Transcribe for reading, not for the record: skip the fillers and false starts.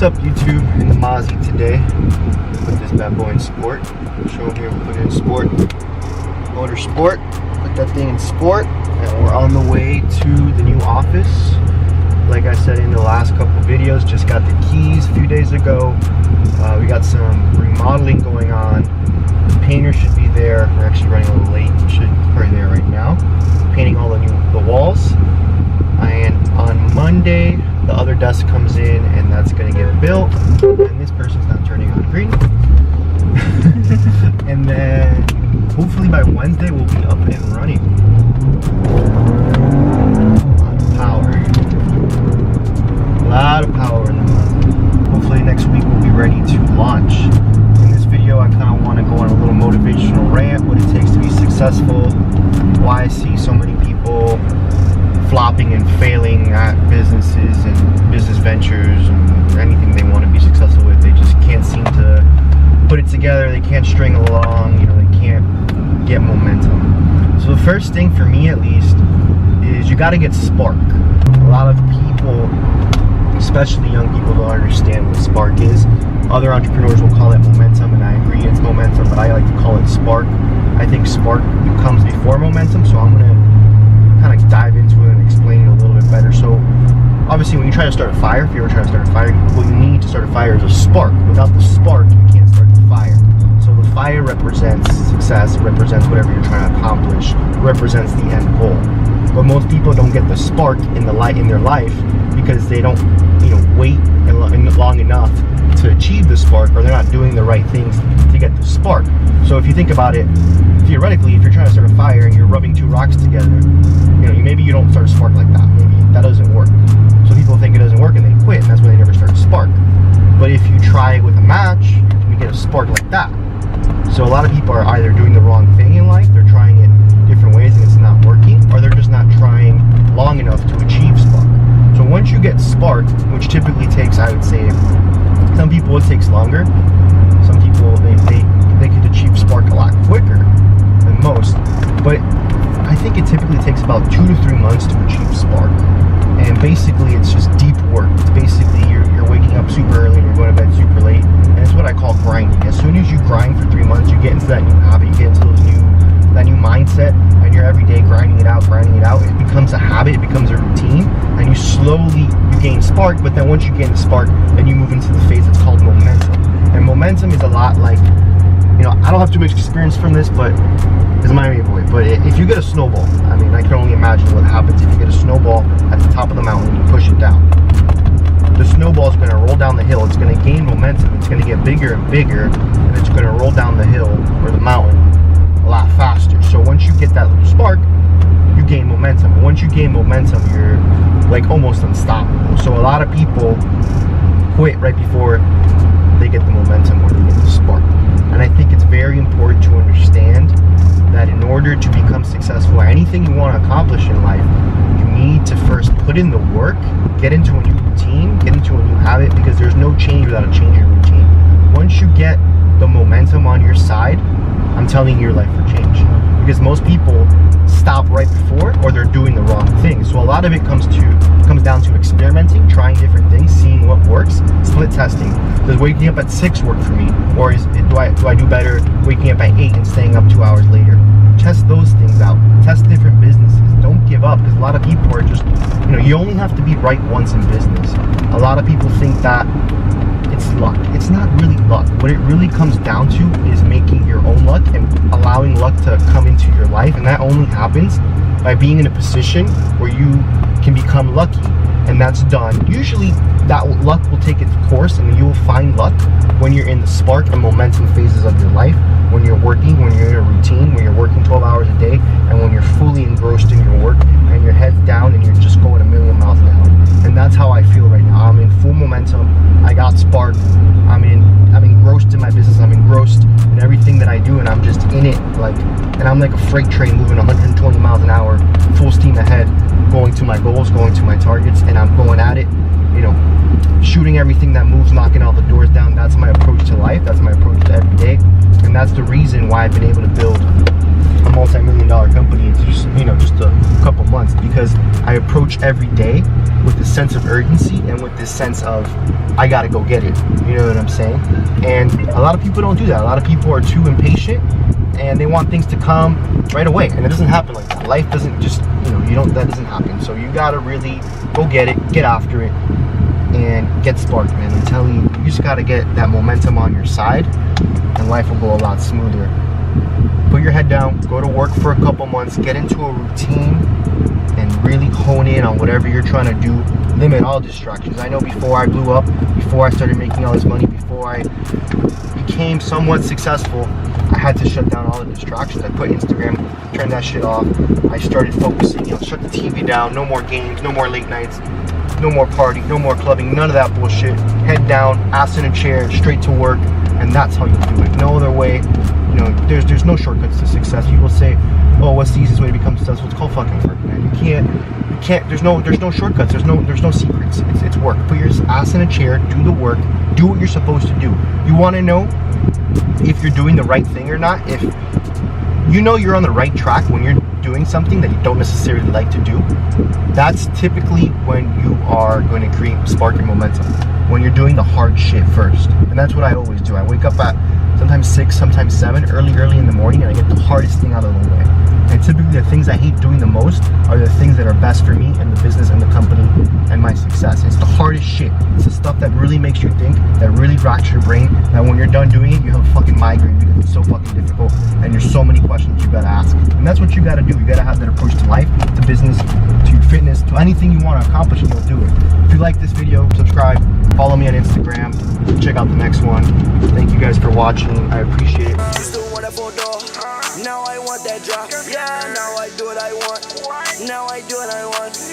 What's up, YouTube? In the Mozzie today. Put this bad boy in sport. Show them here, we put it in sport. Motor sport. Put that thing in sport. And we're on the way to the new office. Like I said in the last couple videos, just got the keys a few days ago. We got some remodeling going on. The painter should be there. We're actually running a little late. Should be probably there right now. Painting all the walls. And on Monday, the other desk comes in and that's going to get built. And this person's not turning on green. And then hopefully by Wednesday we'll be up and running. A lot of power in the month. Hopefully next week we'll be ready to launch. In this video I kind of want to go on a little motivational rant, what it takes to be successful, why I see so many people flopping and failing at businesses and business ventures and anything they want to be successful with. They just can't seem to put it together, they can't string along, they can't get momentum. So the first thing for me at least is you got to get spark. A lot of people, especially young people, don't understand what spark is. Other entrepreneurs will call it momentum, and I agree it's momentum, but I like to call it spark. I think spark comes before momentum, so I'm going to kind of dive into it and explain it a little bit better. So obviously when you try to start a fire, if you ever try to start a fire, what you need to start a fire is a spark. Without the spark, you can't start the fire. So the fire represents success, it represents whatever you're trying to accomplish, it represents the end goal. But most people don't get the spark in their life because they don't wait long enough to achieve the spark, or they're not doing the right things to get the spark. So if you think about it, theoretically, if you're trying to start a fire and you're rubbing two rocks together, maybe you don't start a spark like that. Maybe that doesn't work. So people think it doesn't work and they quit, and that's why they never start a spark. But if you try it with a match, you get a spark like that. So a lot of people are either doing the wrong thing in life, they're trying it different ways and it's not working, or they're just not trying long enough to achieve spark. So once you get spark, which typically takes, I would say, some people it takes longer. Some people they could achieve spark a lot quicker than most. But I think it typically takes about 2 to 3 months to achieve spark. And basically it's just deep work. It's basically you're waking up super early and you're going to bed super late. And it's what I call grinding. As soon as you grind for 3 months, you get into that new habit, you get into that new mindset, and you're every day grinding it out. It becomes a habit, it becomes a routine, and you gain spark. But then once you gain the spark, then you move into the phase that's called momentum. And momentum is a lot like, I don't have too much experience from this, but it's Miami boy. But if you get a snowball, I can only imagine what happens if you get a snowball at the top of the mountain and you push it down. The snowball is going to roll down the hill. It's going to gain momentum. It's going to get bigger and bigger, and it's going to roll down the hill or the mountain a lot faster. So once you get that little spark, you gain momentum. And once you gain momentum, you're like almost unstoppable. So a lot of people quit right before they get the momentum or they get the spark. And I think it's very important to understand that in order to become successful at anything you want to accomplish in life, you need to first put in the work, get into a new routine, get into a new habit, because there's no change without a change in routine. Once you get the momentum on your side, I'm telling you, your life will change. Because most people stop right before, or they're doing the wrong thing. So a lot of it comes down to experimenting, trying different things, seeing what works, split testing. Does waking up at 6 work for me? Or do I do better waking up at 8 and staying up 2 hours later? Test those things out. Test different businesses. Don't give up, because a lot of people are just, you only have to be right once in business. A lot of people think that it's luck. It's not really luck. What it really comes down to is making your own luck and allowing luck to come into your life. And that only happens by being in a position where you can become lucky. And that's done. Usually that luck will take its course, and you will find luck when you're in the spark and momentum phases of your life, when you're working, when you're in a routine, when you're working 12 hours a day, and when you're fully engrossed in your work and your head's down and you're just going a million miles an hour. And that's how I feel right now. I'm in full momentum. I got spark. I'm engrossed in my business. I'm engrossed in everything that I do, and I'm just in it, and I'm like a freight train moving 120 miles an hour, full steam ahead, going to my goals, going to my targets, and I'm going at it, shooting everything that moves, knocking all the doors down. That's my approach to life. That's my approach to every day, and that's the reason why I've been able to build a multi-million-dollar company in just a couple months, because I approach every day with this sense of urgency and with this sense of I gotta go get it. You know what I'm saying? And a lot of people don't do that. A lot of people are too impatient and they want things to come right away, and it doesn't happen like that. Life doesn't just, that doesn't happen. So you gotta really go get it, get after it, and get sparked, man. I'm telling you, you just gotta get that momentum on your side and life will go a lot smoother. Put your head down, go to work for a couple months, get into a routine, and really hone in on whatever you're trying to do. Limit all distractions. I know before I blew up, before I started making all this money, before I became somewhat successful, I had to shut down all the distractions. I put Instagram, turned that shit off. I started focusing, shut the TV down, no more games, no more late nights, no more partying, no more clubbing, none of that bullshit. Head down, ass in a chair, straight to work, and that's how you do it. No other way. There's no shortcuts to success. People say, oh, what's the easiest way to become successful? It's called fucking work, man. You can't, there's no shortcuts, there's no secrets. It's work. Put your ass in a chair, do the work, do what you're supposed to do. You want to know if you're doing the right thing or not? If you know you're on the right track when you're doing something that you don't necessarily like to do, that's typically when you are going to create spark and momentum, when you're doing the hard shit first. And that's what I always do. I wake up at sometimes 6, sometimes 7, early in the morning, and I get the hardest thing out of the way. And typically the things I hate doing the most are the things that are best for me and the business and the company and my success. It's the hardest shit. It's the stuff that really makes you think, that really rocks your brain, that when you're done doing it, you have a fucking migraine because it's so fucking difficult and there's so many questions you gotta ask. And that's what you gotta do. You gotta have that approach to life, to business, to your fitness, to anything you want to accomplish, and you'll do it. If you like this video, subscribe, follow me on Instagram, check out the next one. Thank you guys for watching. I appreciate it. Now I want that drop. Yeah, now I do what I want. Now I do what I want.